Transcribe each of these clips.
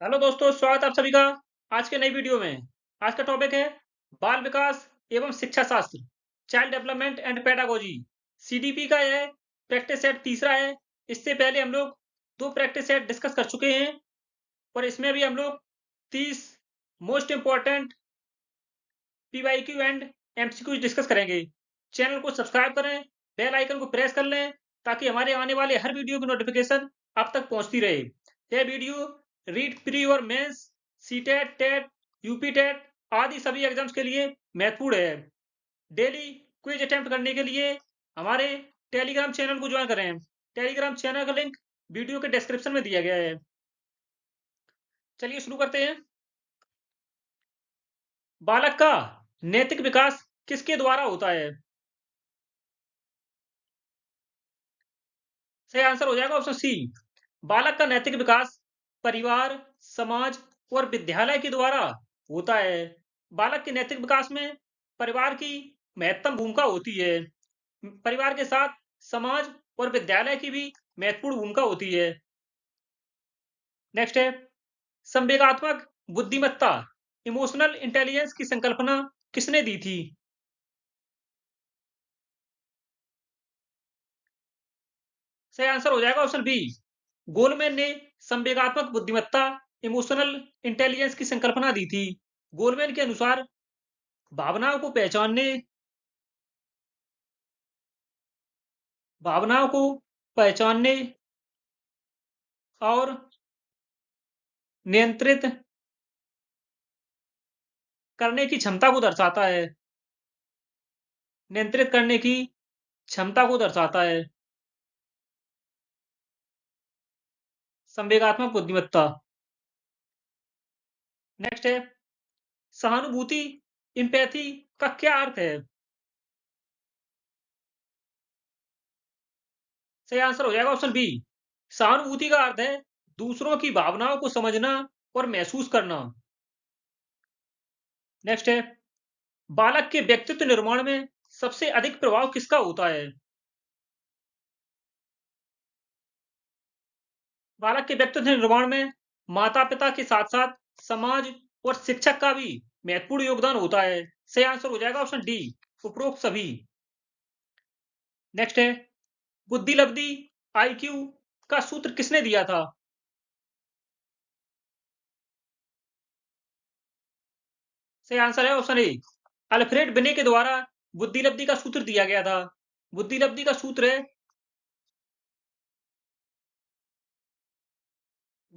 Hello दोस्तों, स्वागत है आप सभी का आज के नई वीडियो में। आज का टॉपिक है बाल विकास एवं शिक्षा शास्त्र, child development and pedagogy. CDP का यह प्रैक्टिस सेट तीसरा है। इससे पहले हम लोग दो प्रैक्टिस सेट डिस्कस कर चुके हैं और इसमें भी हम लोग 30 most important PYQ and MCQ discuss करेंगे। चैनल को सब्सक्राइब करें, बेल आइकन को प्रेस कर लें ताकि हमारे आने वाले हर वीडियो की नोटिफिकेशन आप तक पहुंचती रहे। यह वीडियो रीट प्री और mains, CTET, TET, UP TET आदि सभी एग्जाम्स के लिए महत्वपूर्ण है। डेली क्विज अटेम्प्ट करने के लिए हमारे टेलीग्राम चैनल को ज्वाइन करें। टेलीग्राम चैनल का लिंक वीडियो के डिस्क्रिप्शन में दिया गया है। चलिए शुरू करते हैं। बालक का नैतिक विकास किसके द्वारा होता है? सही आंसर हो जाएगा ऑप्शन सी। बालक का नैतिक विकास परिवार, समाज और विद्यालय के द्वारा होता है। बालक के नैतिक विकास में परिवार की महत्वपूर्ण भूमिका होती है। परिवार के साथ समाज और विद्यालय की भी महत्वपूर्ण भूमिका होती है। नेक्स्ट है, संवेगात्मक बुद्धिमत्ता, इमोशनल इंटेलिजेंस की संकल्पना किसने दी थी? सही आंसर हो जाएगा ऑप्शन बी। गोलमैन ने संवेगात्मक बुद्धिमत्ता, इमोशनल इंटेलिजेंस की संकल्पना दी थी। गोलमैन के अनुसार भावनाओं को पहचानने भावनाओं को पहचानने और नियंत्रित करने की क्षमता को दर्शाता है। नियंत्रित करने की क्षमता को दर्शाता है संवेगात्मक बुद्धिमत्ता। नेक्स्ट है, सहानुभूति, इम्पैथी का क्या अर्थ है? सही आंसर हो जाएगा ऑप्शन बी। सहानुभूति का अर्थ है दूसरों की भावनाओं को समझना और महसूस करना। नेक्स्ट है, बालक के व्यक्तित्व निर्माण में सबसे अधिक प्रभाव किसका होता है? बालक के व्यक्तित्व निर्माण में माता पिता के साथ साथ समाज और शिक्षक का भी महत्वपूर्ण योगदान होता है। सही आंसर हो जाएगा ऑप्शन डी, उपरोक्त सभी। नेक्स्ट है, बुद्धि लब्धि आईक्यू का सूत्र किसने दिया था? सही आंसर है ऑप्शन ए, अल्फ्रेड बिने के द्वारा बुद्धि लब्धि का सूत्र दिया गया था। बुद्धि लब्धि का सूत्र है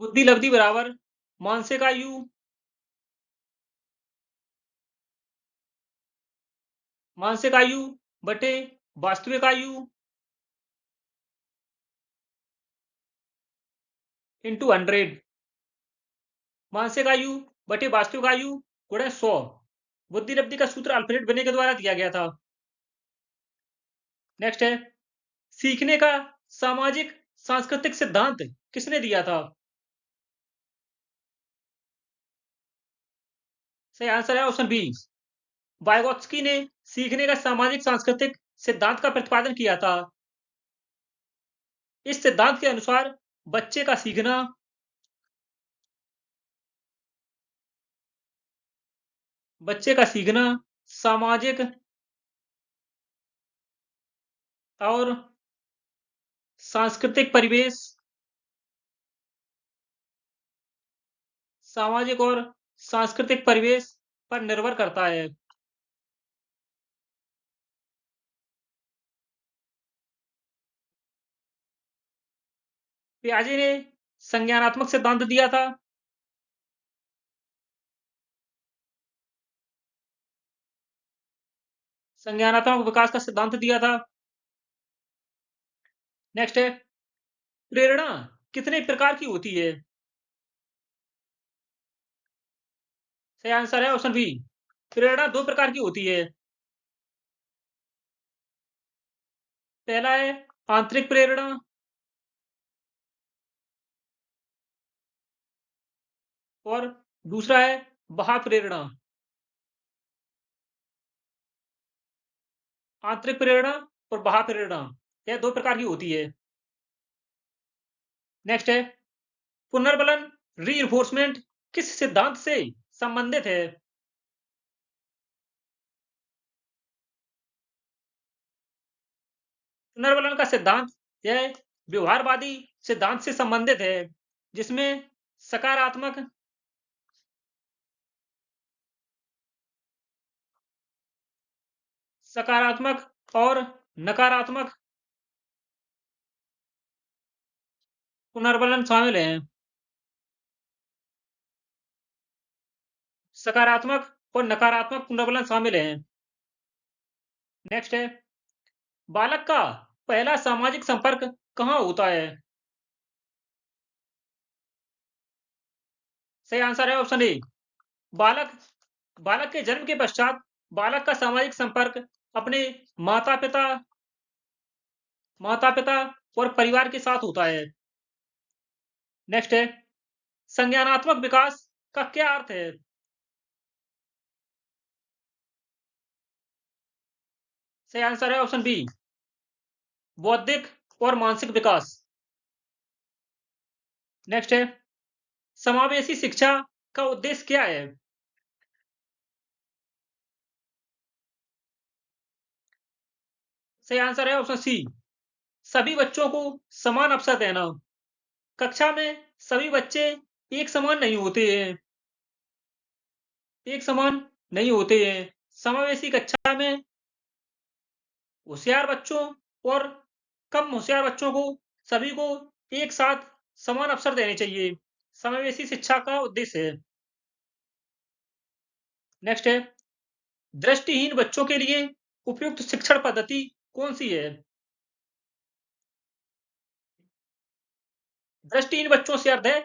बुद्धि लब्धि बराबर मानसिक आयु मानसिक आयु बटे वास्तविक आयु इंटू 100। मानसिक आयु बटे वास्तविक आयु गुणे 100। बुद्धि लब्धि का सूत्र अल्फ्रेड बिने के द्वारा दिया गया था। नेक्स्ट है, सीखने का सामाजिक सांस्कृतिक सिद्धांत किसने दिया था? सही आंसर है ऑप्शन बी, वाइगोत्स्की ने सीखने का सामाजिक सांस्कृतिक सिद्धांत का प्रतिपादन किया था। इस सिद्धांत के अनुसार बच्चे का सीखना बच्चे का सीखना सामाजिक और सांस्कृतिक परिवेश सामाजिक और सांस्कृतिक परिवेश पर निर्भर करता है। पियाजे ने संज्ञानात्मक सिद्धांत दिया था। संज्ञानात्मक विकास का सिद्धांत दिया था। नेक्स्ट है, प्रेरणा कितने प्रकार की होती है? सही आंसर है ऑप्शन बी, प्रेरणा दो प्रकार की होती है। पहला है आंतरिक प्रेरणा और दूसरा है बाह्य प्रेरणा। आंतरिक प्रेरणा और बाह्य प्रेरणा यह दो प्रकार की होती है। नेक्स्ट है, पुनर्बलन रीइंफोर्समेंट किस सिद्धांत से संबंधित है? पुनर्वलन का सिद्धांत यह व्यवहारवादी सिद्धांत से संबंधित है, जिसमें सकारात्मक सकारात्मक और नकारात्मक पुनर्वलन शामिल हैं। सकारात्मक और नकारात्मक पुनर्वलन शामिल हैं। नेक्स्ट है, बालक का पहला सामाजिक संपर्क कहाँ होता है? सही आंसर है ऑप्शन ए। बालक बालक के जन्म के पश्चात बालक का सामाजिक संपर्क अपने माता पिता माता पिता और परिवार के साथ होता है। नेक्स्ट है, संज्ञानात्मक विकास का क्या अर्थ है? सही आंसर है ऑप्शन बी, बौद्धिक और मानसिक विकास। नेक्स्ट है, समावेशी शिक्षा का उद्देश्य क्या है? सही आंसर है ऑप्शन सी, सभी बच्चों को समान अवसर देना। कक्षा में सभी बच्चे एक समान नहीं होते हैं। एक समान नहीं होते हैं। समावेशी कक्षा में होशियार बच्चों और कम होशियार बच्चों को सभी को एक साथ समान अवसर देने चाहिए। समावेशी शिक्षा का उद्देश्य है। नेक्स्ट है, दृष्टिहीन बच्चों के लिए उपयुक्त शिक्षण पद्धति कौन सी है? दृष्टिहीन बच्चों से अर्थ है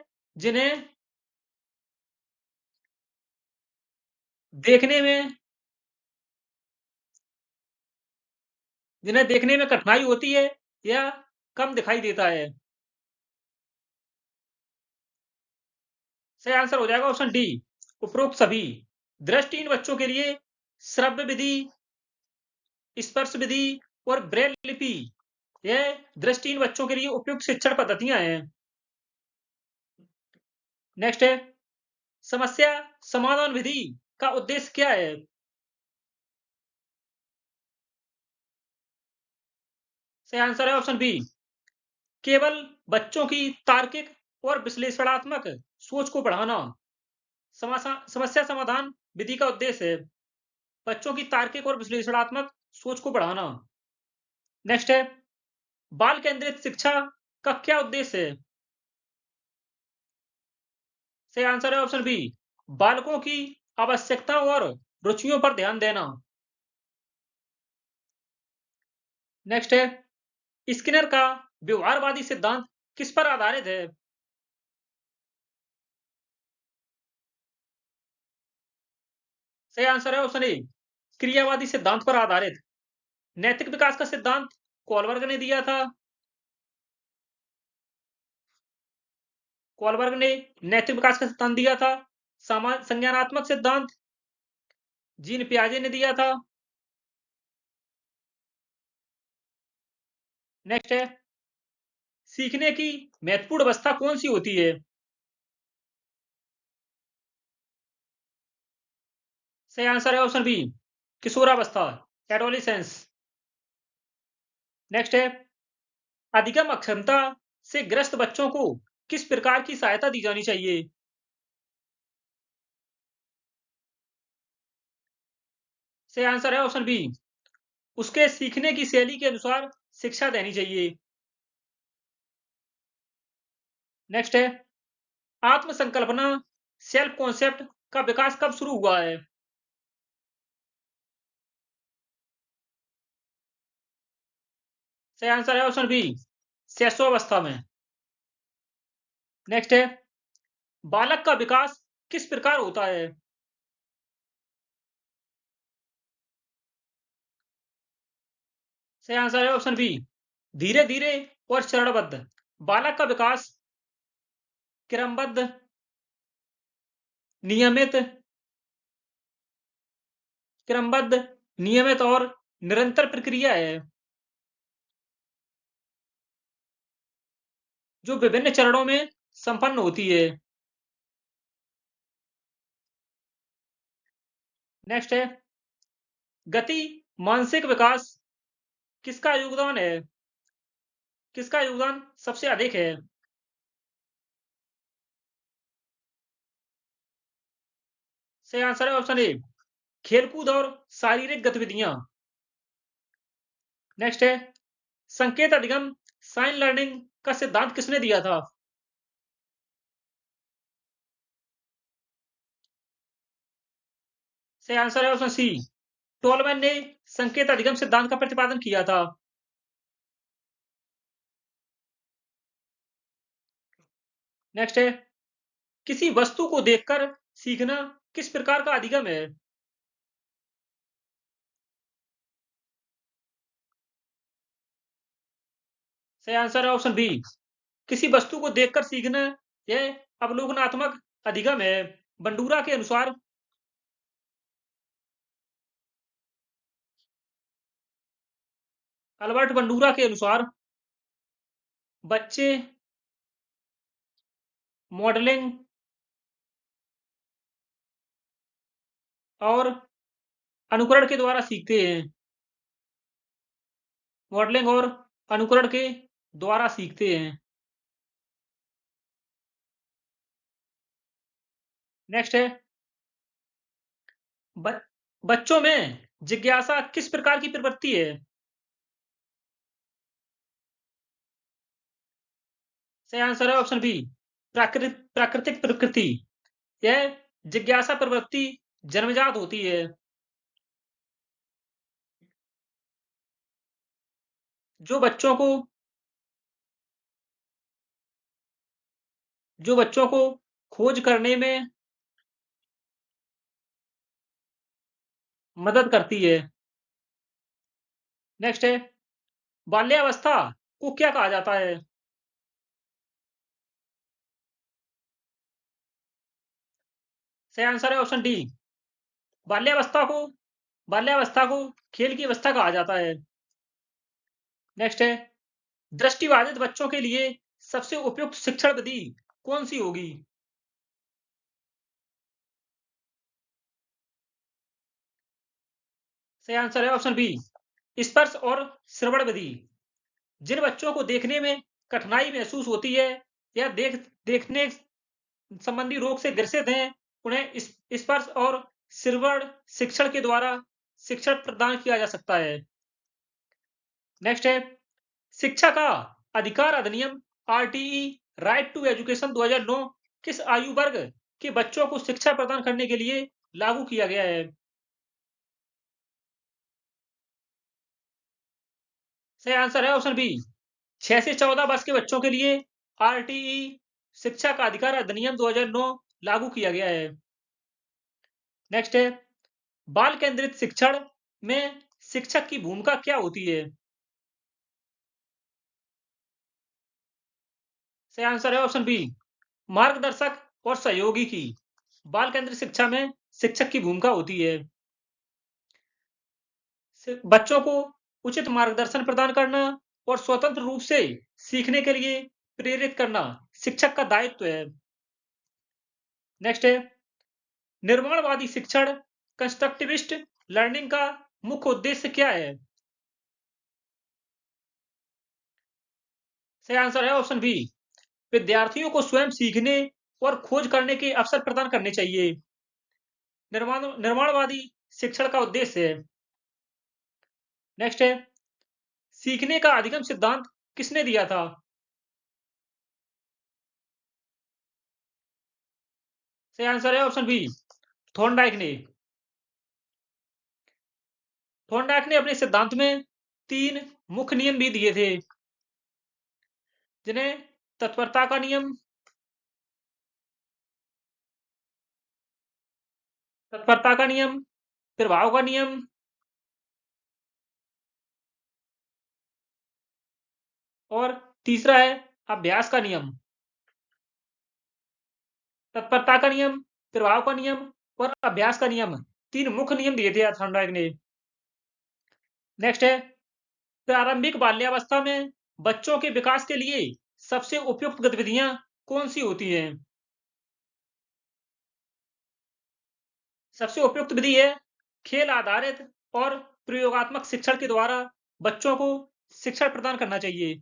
देखने में जिन्हें देखने में कठिनाई होती है या कम दिखाई देता है। सही आंसर हो जाएगा ऑप्शन डी, उपरोक्त सभी। दृष्टिहीन बच्चों के लिए श्रव्य विधि, स्पर्श विधि और ब्रेल लिपि यह दृष्टिहीन बच्चों के लिए उपयुक्त शिक्षण पद्धतियां हैं। नेक्स्ट है, समस्या समाधान विधि का उद्देश्य क्या है? सही आंसर है ऑप्शन बी, केवल बच्चों की तार्किक और विश्लेषणात्मक सोच को बढ़ाना। समस्या समाधान विधि का उद्देश्य है बच्चों की तार्किक और विश्लेषणात्मक सोच को बढ़ाना। नेक्स्ट है, बाल केंद्रित शिक्षा का क्या उद्देश्य है? सही आंसर है ऑप्शन बी, बालकों की आवश्यकताओं और रुचियों पर ध्यान देना। नेक्स्ट है, स्किनर का व्यवहारवादी सिद्धांत किस पर आधारित है? सही आंसर है ऑप्शन ए, क्रियावादी सिद्धांत पर आधारित। नैतिक विकास का सिद्धांत कोलबर्ग ने दिया था। कोलबर्ग ने नैतिक विकास का सिद्धांत दिया था। संज्ञानात्मक सिद्धांत जीन पियाजे ने दिया था। नेक्स्ट है, सीखने की महत्वपूर्ण अवस्था कौन सी होती है? सही आंसर है ऑप्शन बी, किशोरावस्था, एडोलिसेंस। नेक्स्ट है, अधिगम अक्षमता से ग्रस्त बच्चों को किस प्रकार की सहायता दी जानी चाहिए? सही आंसर है ऑप्शन बी, उसके सीखने की शैली के अनुसार शिक्षा देनी चाहिए। नेक्स्ट है, आत्मसंकल्पना सेल्फ कॉन्सेप्ट का विकास कब शुरू हुआ है? सही आंसर है ऑप्शन बी, शैशवावस्था में। नेक्स्ट है, बालक का विकास किस प्रकार होता है? सही आंसर है ऑप्शन बी, धीरे धीरे और चरणबद्ध। बालक का विकास क्रमबद्ध, नियमित क्रमबद्ध नियमित और निरंतर प्रक्रिया है जो विभिन्न चरणों में संपन्न होती है। नेक्स्ट है गति मानसिक विकास किसका योगदान है, किसका योगदान सबसे अधिक है? सही आंसर है ऑप्शन ए, खेलकूद और शारीरिक गतिविधियां। नेक्स्ट है संकेत अधिगम साइन लर्निंग का सिद्धांत किसने दिया था? सही आंसर है ऑप्शन सी, टोलमैन ने संकेत अधिगम सिद्धांत का प्रतिपादन किया था। नेक्स्ट है किसी वस्तु को देखकर सीखना किस प्रकार का अधिगम है? सही आंसर है ऑप्शन बी, किसी वस्तु को देखकर सीखना यह अवलोकनात्मक अधिगम है। बंडूरा के अनुसार अल्बर्ट बंडूरा के अनुसार बच्चे मॉडलिंग और अनुकरण के द्वारा सीखते हैं। मॉडलिंग और अनुकरण के द्वारा सीखते हैं। नेक्स्ट है ब, बच्चों में जिज्ञासा किस प्रकार की प्रवृत्ति है? सही आंसर है ऑप्शन बी, प्राकृतिक प्रकृति। यह जिज्ञासा प्रवृत्ति जन्मजात होती है। जो बच्चों को जो बच्चों को खोज करने में मदद करती है। नेक्स्ट है बाल्यावस्था को क्या कहा जाता है? सही आंसर है ऑप्शन डी, बाल्यावस्था को बाल्यावस्था को खेल की अवस्था कहा जाता है। नेक्स्ट है दृष्टिबाधित बच्चों के लिए सबसे उपयुक्त शिक्षण विधि कौन सी होगी? सही आंसर है ऑप्शन बी, स्पर्श और श्रवण विधि। जिन बच्चों को देखने में कठिनाई महसूस होती है या देखने संबंधी रोग से ग्रसित हैं, उन्हें स्पर्श और श्रवण शिक्षण के द्वारा शिक्षण प्रदान किया जा सकता है। नेक्स्ट है शिक्षा का अधिकार अधिनियम आरटीई राइट टू एजुकेशन 2009 किस आयु वर्ग के बच्चों को शिक्षा प्रदान करने के लिए लागू किया गया है? सही आंसर है ऑप्शन बी, 6 से 14 वर्ष के बच्चों के लिए आरटीई शिक्षा का अधिकार अधिनियम 2009 लागू किया गया है। नेक्स्ट है बाल केंद्रित शिक्षण में शिक्षक की भूमिका क्या होती है? सही आंसर है ऑप्शन बी, मार्गदर्शक और सहयोगी की। बाल केंद्रित शिक्षा में शिक्षक की भूमिका होती है। बच्चों को उचित मार्गदर्शन प्रदान करना और स्वतंत्र रूप से सीखने के लिए प्रेरित करना शिक्षक का दायित्व है। नेक्स्ट है निर्माणवादी शिक्षण कंस्ट्रक्टिविस्ट लर्निंग का मुख्य उद्देश्य क्या है? सही आंसर है ऑप्शन बी, विद्यार्थियों को स्वयं सीखने और खोज करने के अवसर प्रदान करने चाहिए। निर्माणवादी शिक्षण का उद्देश्य है। नेक्स्ट है सीखने का अधिगम सिद्धांत किसने दिया था? सही आंसर है ऑप्शन बी, थॉर्नडाइक ने। थॉर्नडाइक ने अपने सिद्धांत में 3 मुख्य नियम भी दिए थे, जिन्हें तत्परता का नियम, प्रभाव का नियम और तीसरा है अभ्यास का नियम। तत्परता का नियम, प्रभाव का नियम और अभ्यास का नियम, 3 मुख्य नियम दिए थे थॉर्नडाइक ने। नेक्स्ट है प्रारंभिक बाल्यावस्था में बच्चों के विकास के लिए सबसे उपयुक्त गतिविधियां कौन सी होती हैं? सबसे उपयुक्त विधि है खेल आधारित और प्रयोगात्मक शिक्षण के द्वारा बच्चों को शिक्षण प्रदान करना चाहिए।